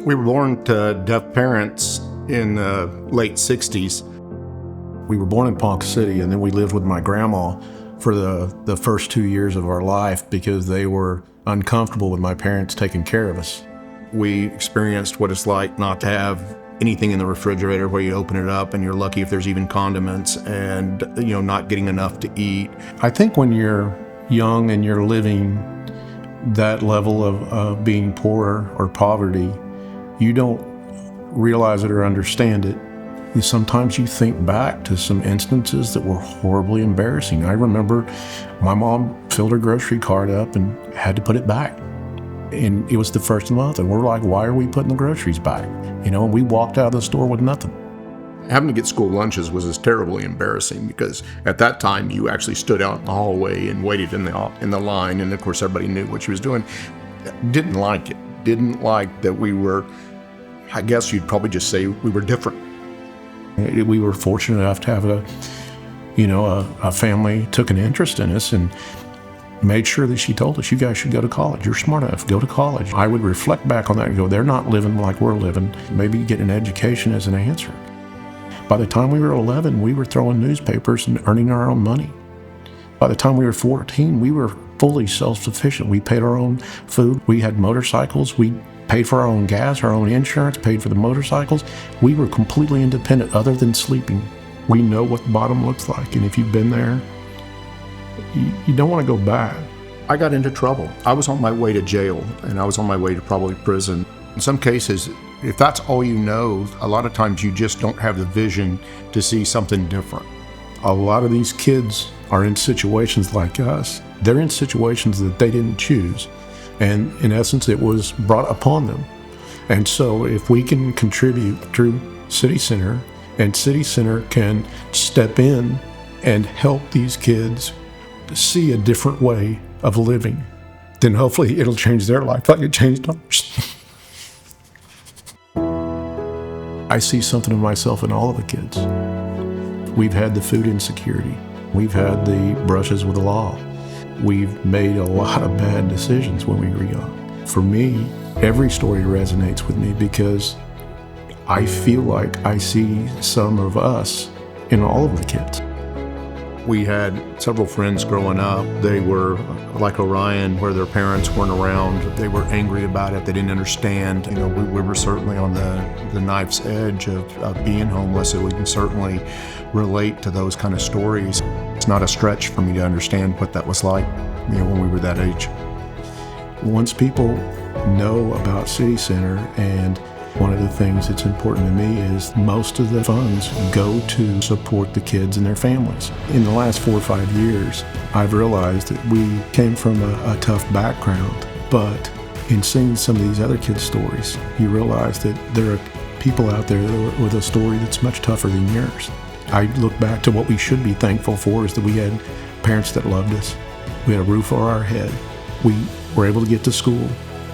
We were born to deaf parents in the late 60s. We were born in Ponca City, and then we lived with my grandma for the first 2 years of our life because they were uncomfortable with my parents taking care of us. We experienced what it's like not to have anything in the refrigerator where you open it up and you're lucky if there's even condiments, and not getting enough to eat. I think when you're young and you're living that level of being poor or poverty, you don't realize it or understand it. Sometimes you think back to some instances that were horribly embarrassing. I remember my mom filled her grocery cart up and had to put it back. And it was the first month, and we're like, why are we putting the groceries back? And we walked out of the store with nothing. Having to get school lunches was just terribly embarrassing because at that time you actually stood out in the hallway and waited in the line, and of course everybody knew what she was doing. Didn't like it. Didn't like that we were, I guess you'd probably just say we were different. We were fortunate enough to have a family took an interest in us and made sure that she told us, you guys should go to college. You're smart enough, go to college. I would reflect back on that and go, they're not living like we're living. Maybe get an education as an answer. By the time we were 11, we were throwing newspapers and earning our own money. By the time we were 14, we were fully self-sufficient. We paid our own food. We had motorcycles. We paid for our own gas, our own insurance, paid for the motorcycles. We were completely independent other than sleeping. We know what the bottom looks like, and if you've been there, you don't want to go back. I got into trouble. I was on my way to jail, and I was on my way to probably prison. In some cases, if that's all you know, a lot of times you just don't have the vision to see something different. A lot of these kids are in situations like us. They're in situations that they didn't choose. And in essence, it was brought upon them. And so if we can contribute through City Center, and City Center can step in and help these kids see a different way of living, then hopefully it'll change their life like it changed ours. I see something of myself in all of the kids. We've had the food insecurity. We've had the brushes with the law. We've made a lot of bad decisions when we were young. For me, every story resonates with me because I feel like I see some of us in all of the kids. We had several friends growing up. They were like Orion, where their parents weren't around. They were angry about it. They didn't understand. We were certainly on the knife's edge of being homeless, so we can certainly relate to those kind of stories. It's not a stretch for me to understand what that was like, when we were that age. Once people know about City Center, and one of the things that's important to me is most of the funds go to support the kids and their families. In the last 4 or 5 years, I've realized that we came from a tough background, but in seeing some of these other kids' stories, you realize that there are people out there with a story that's much tougher than yours. I look back to what we should be thankful for is that we had parents that loved us. We had a roof over our head. We were able to get to school.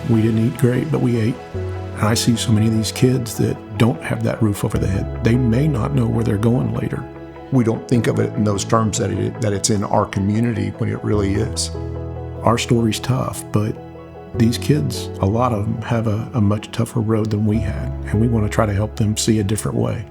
We didn't eat great, but we ate. And I see so many of these kids that don't have that roof over their head. They may not know where they're going later. We don't think of it in those terms that it's in our community when it really is. Our story's tough, but these kids, a lot of them have a much tougher road than we had, and we want to try to help them see a different way.